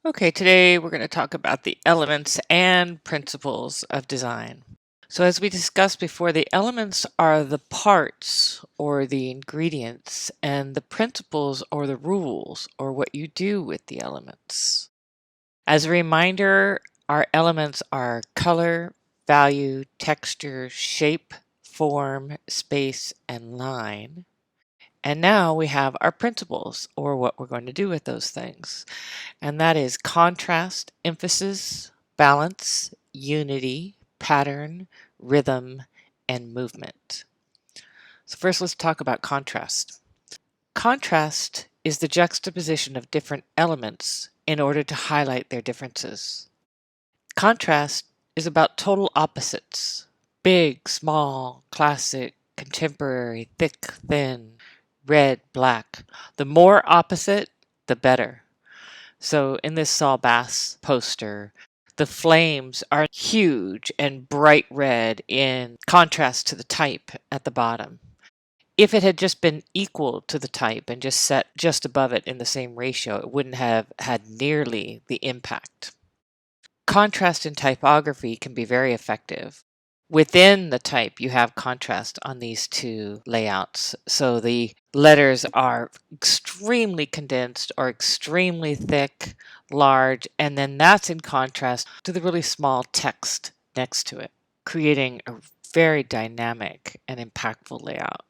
Okay, today we're going to talk about the elements and principles of design. So, as we discussed before, the elements are the parts or the ingredients, and the principles or the rules or what you do with the elements. As a reminder, our elements are color, value, texture, shape, form, space, and line. And now we have our principles or what we're going to do with those things. And that is contrast, emphasis, balance, unity, pattern, rhythm, and movement. So, first, let's talk about contrast. Contrast is the juxtaposition of different elements in order to highlight their differences. Contrast is about total opposites: big, small, classic, contemporary, thick, thin, red, black. The more opposite, the better. So in this Saul Bass poster, the flames are huge and bright red in contrast to the type at the bottom. If it had just been equal to the type and just set just above it in the same ratio, it wouldn't have had nearly the impact. Contrast in typography can be very effective. Within the type, you have contrast on these two layouts. So the letters are extremely condensed or extremely thick, large, and then that's in contrast to the really small text next to it, creating a very dynamic and impactful layout.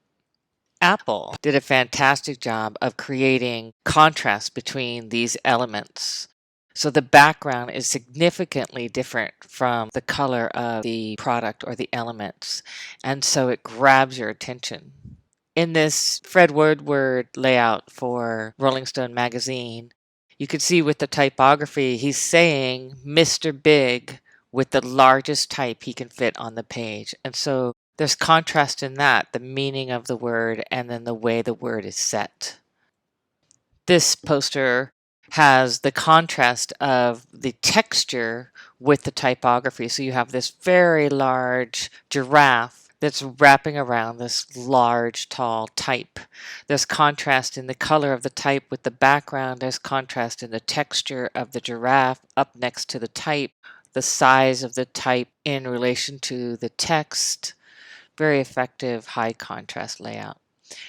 Apple did a fantastic job of creating contrast between these elements. So the background is significantly different from the color of the product or the elements. And so it grabs your attention. In this Fred Woodward layout for Rolling Stone magazine, you could see with the typography, he's saying Mr. Big with the largest type he can fit on the page. And so there's contrast in that, the meaning of the word and then the way the word is set. This poster has the contrast of the texture with the typography. So you have this very large giraffe that's wrapping around this large, tall type. There's contrast in the color of the type with the background. There's contrast in the texture of the giraffe up next to the type, the size of the type in relation to the text. Very effective, high contrast layout.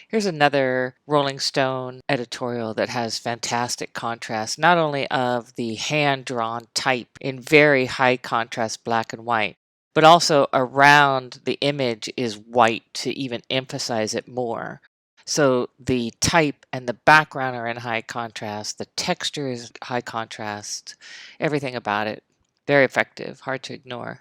Here's another Rolling Stone editorial that has fantastic contrast, not only of the hand drawn type in very high contrast black and white, but also around the image is white to even emphasize it more. So the type and the background are in high contrast, the texture is high contrast, everything about it very effective, hard to ignore.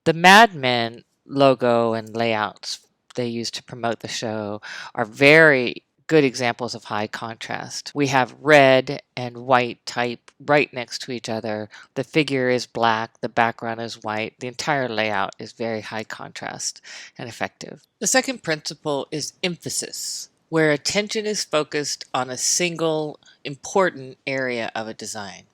The Mad Men logo and layouts they use to promote the show are very good examples of high contrast. We have red and white type right next to each other. The figure is black, the background is white. The entire layout is very high contrast and effective. The second principle is emphasis, where attention is focused on a single important area of a design.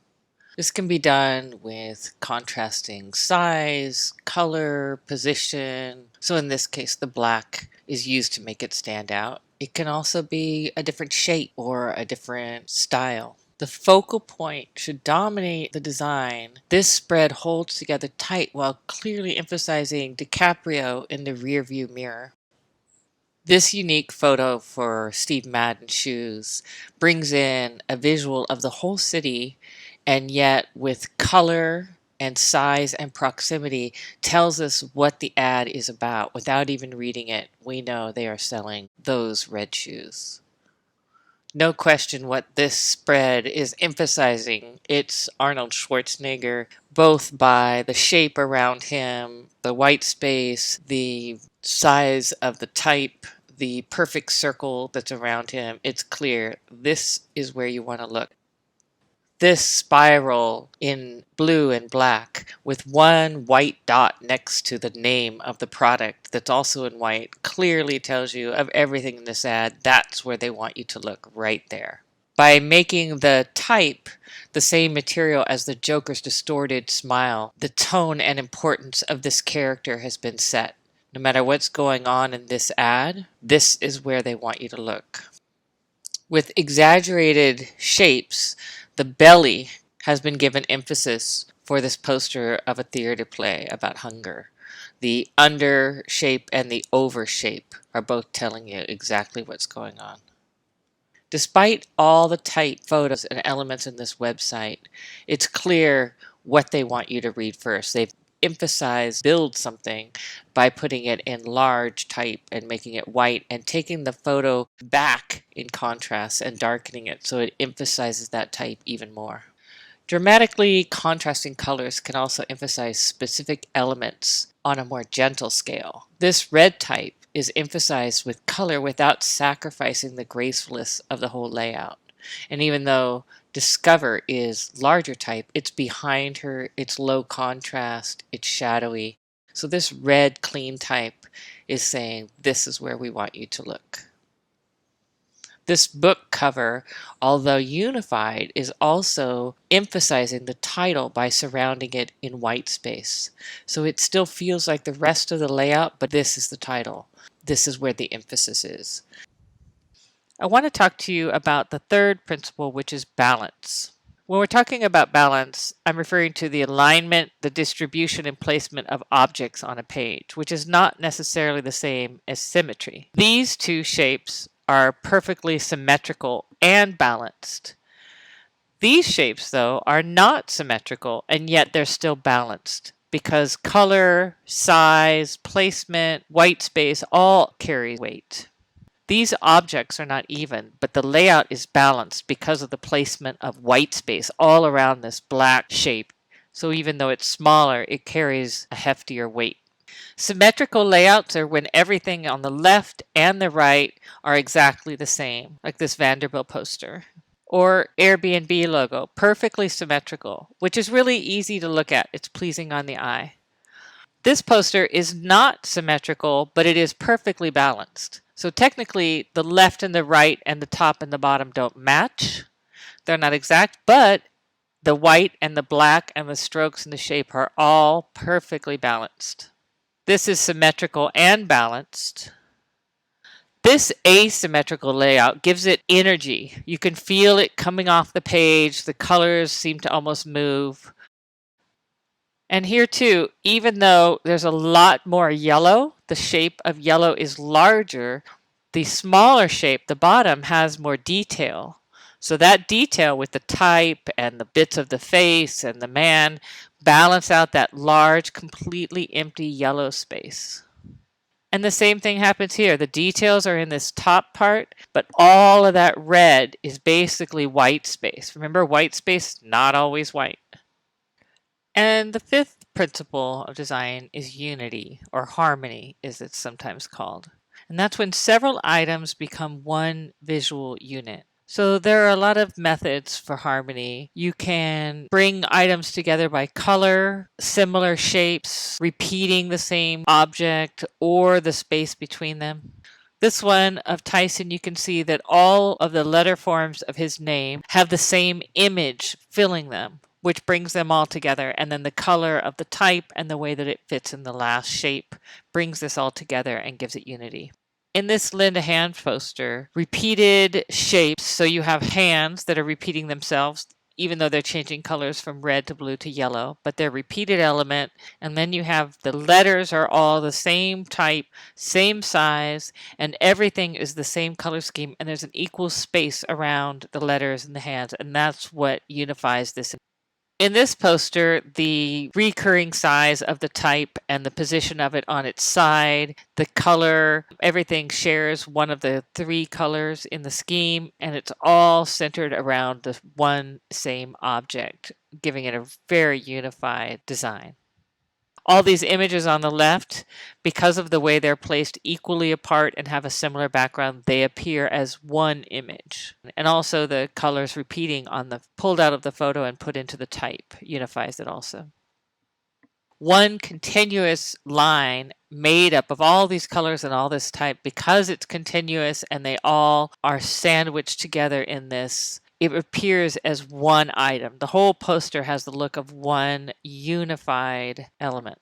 This can be done with contrasting size, color, position. So in this case, the black is used to make it stand out. It can also be a different shape or a different style. The focal point should dominate the design. This spread holds together tight while clearly emphasizing DiCaprio in the rearview mirror. This unique photo for Steve Madden shoes brings in a visual of the whole city, and yet with color and size and proximity tells us what the ad is about. Without even reading it, we know they are selling those red shoes. No question what this spread is emphasizing. It's Arnold Schwarzenegger, both by the shape around him, the white space, the size of the type, the perfect circle that's around him. It's clear this is where you want to look. This spiral in blue and black with one white dot next to the name of the product that's also in white clearly tells you of everything in this ad. That's where they want you to look, right there. By making the type the same material as the Joker's distorted smile, the tone and importance of this character has been set. No matter what's going on in this ad, this is where they want you to look. With exaggerated shapes, The belly has been given emphasis for this poster of a theater play about hunger. The under shape and the over shape are both telling you exactly what's going on. Despite all the tight photos and elements in this website, it's clear what they want you to read first. They've emphasized build something by putting it in large type and making it white and taking the photo back in contrast and darkening it so it emphasizes that type even more. Dramatically contrasting colors can also emphasize specific elements on a more gentle scale. This red type is emphasized with color without sacrificing the gracefulness of the whole layout. And even though Discover is larger type, it's behind her, it's low contrast, it's shadowy. So this red clean type is saying this is where we want you to look. This book cover, although unified, is also emphasizing the title by surrounding it in white space. So it still feels like the rest of the layout, but this is the title. This is where the emphasis is. I want to talk to you about the third principle, which is balance. When we're talking about balance, I'm referring to the alignment, the distribution, and placement of objects on a page, which is not necessarily the same as symmetry. These two shapes are perfectly symmetrical and balanced. These shapes, though, are not symmetrical, and yet they're still balanced because color, size, placement, white space all carry weight. These objects are not even, but the layout is balanced because of the placement of white space all around this black shape. So even though it's smaller, it carries a heftier weight. Symmetrical layouts are when everything on the left and the right are exactly the same, like this Vanderbilt poster. Or Airbnb logo, perfectly symmetrical, which is really easy to look at. It's pleasing on the eye. This poster is not symmetrical, but it is perfectly balanced. So technically, the left and the right and the top and the bottom don't match. They're not exact, but the white and the black and the strokes and the shape are all perfectly balanced. This is symmetrical and balanced. This asymmetrical layout gives it energy. You can feel it coming off the page. The colors seem to almost move. And here too, even though there's a lot more yellow, the shape of yellow is larger, the smaller shape, the bottom, has more detail. So that detail with the type and the bits of the face and the man balance out that large, completely empty yellow space. And the same thing happens here. The details are in this top part, but all of that red is basically white space. Remember, white space, not always white. And the fifth principle of design is unity, or harmony, as it's sometimes called. And that's when several items become one visual unit. So there are a lot of methods for harmony. You can bring items together by color, similar shapes, repeating the same object, or the space between them. This one of Tyson, you can see that all of the letter forms of his name have the same image filling them, which brings them all together. And then the color of the type and the way that it fits in the last shape brings this all together and gives it unity. In this Linda Hand poster, repeated shapes, so you have hands that are repeating themselves, even though they're changing colors from red to blue to yellow, but they're repeated element. And then you have the letters are all the same type, same size, and everything is the same color scheme, and there's an equal space around the letters and the hands, and that's what unifies this. In this poster, the recurring size of the type and the position of it on its side, the color, everything shares one of the three colors in the scheme, and it's all centered around the one same object, giving it a very unified design. All these images on the left, because of the way they're placed equally apart and have a similar background, they appear as one image. And also the colors repeating on the pulled out of the photo and put into the type unifies it also. One continuous line made up of all these colors and all this type, because it's continuous and they all are sandwiched together in this, it appears as one item. The whole poster has the look of one unified element.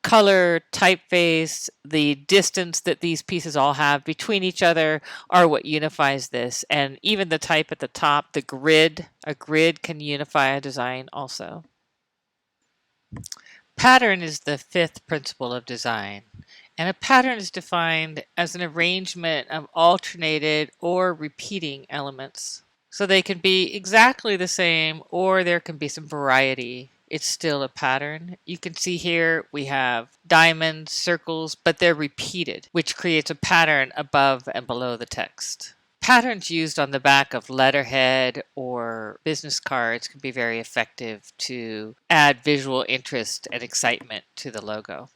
color, typeface, the distance that these pieces all have between each other are what unifies this. And even the type at the top, the grid, a grid can unify a design also. Pattern is the fifth principle of design. And a pattern is defined as an arrangement of alternated or repeating elements. So they can be exactly the same or there can be some variety. It's still a pattern. You can see here we have diamonds, circles, but they're repeated, which creates a pattern above and below the text. Patterns used on the back of letterhead or business cards can be very effective to add visual interest and excitement to the logo.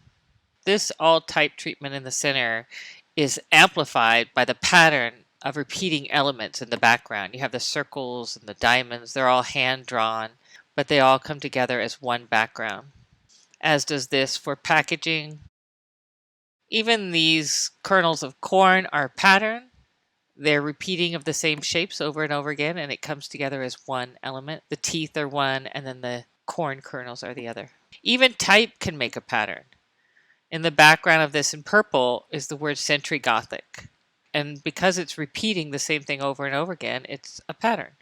This alt-type treatment in the center is amplified by the pattern of repeating elements in the background. You have the circles and the diamonds, they're all hand-drawn, but they all come together as one background, as does this for packaging. Even these kernels of corn are patterned. They're repeating of the same shapes over and over again, and it comes together as one element. The teeth are one, and then the corn kernels are the other. Even type can make a pattern. In the background of this in purple is the word Century Gothic. And because it's repeating the same thing over and over again, it's a pattern.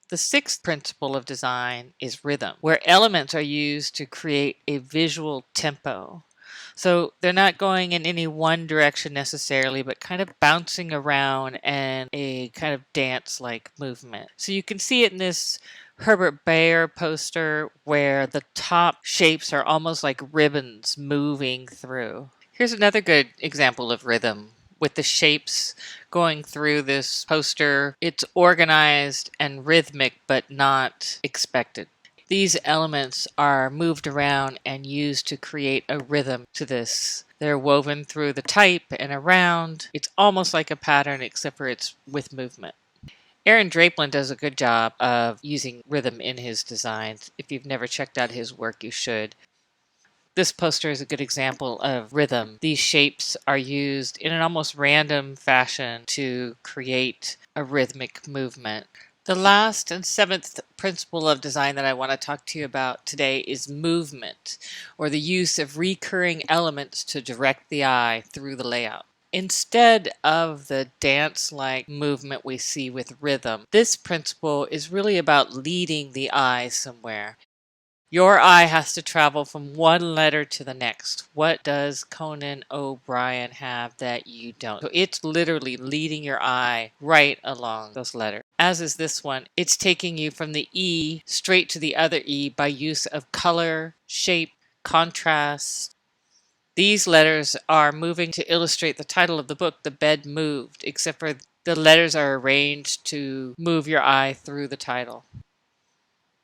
The sixth principle of design is rhythm, where elements are used to create a visual tempo. So they're not going in any one direction necessarily, but kind of bouncing around and a kind of dance-like movement. So you can see it in this Herbert Bayer poster where the top shapes are almost like ribbons moving through. Here's another good example of rhythm with the shapes going through this poster. It's organized and rhythmic, but not expected. These elements are moved around and used to create a rhythm to this. They're woven through the type and around. It's almost like a pattern, except for it's with movement. Aaron Draplin does a good job of using rhythm in his designs. If you've never checked out his work, you should. This poster is a good example of rhythm. These shapes are used in an almost random fashion to create a rhythmic movement. The last and seventh principle of design that I want to talk to you about today is movement, or the use of recurring elements to direct the eye through the layout. Instead of the dance-like movement we see with rhythm, this principle is really about leading the eye somewhere. Your eye has to travel from one letter to the next. What does Conan O'Brien have that you don't? So it's literally leading your eye right along those letters. As is this one, it's taking you from the E straight to the other E by use of color, shape, contrast. These letters are moving to illustrate the title of the book, The Bed Moved, except for the letters are arranged to move your eye through the title.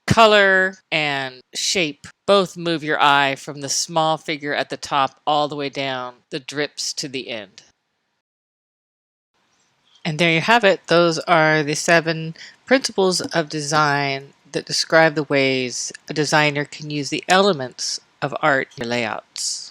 Color and shape both move your eye from the small figure at the top all the way down the drips to the end. And there you have it. Those are the 7 principles of design that describe the ways a designer can use the elements of art in layouts.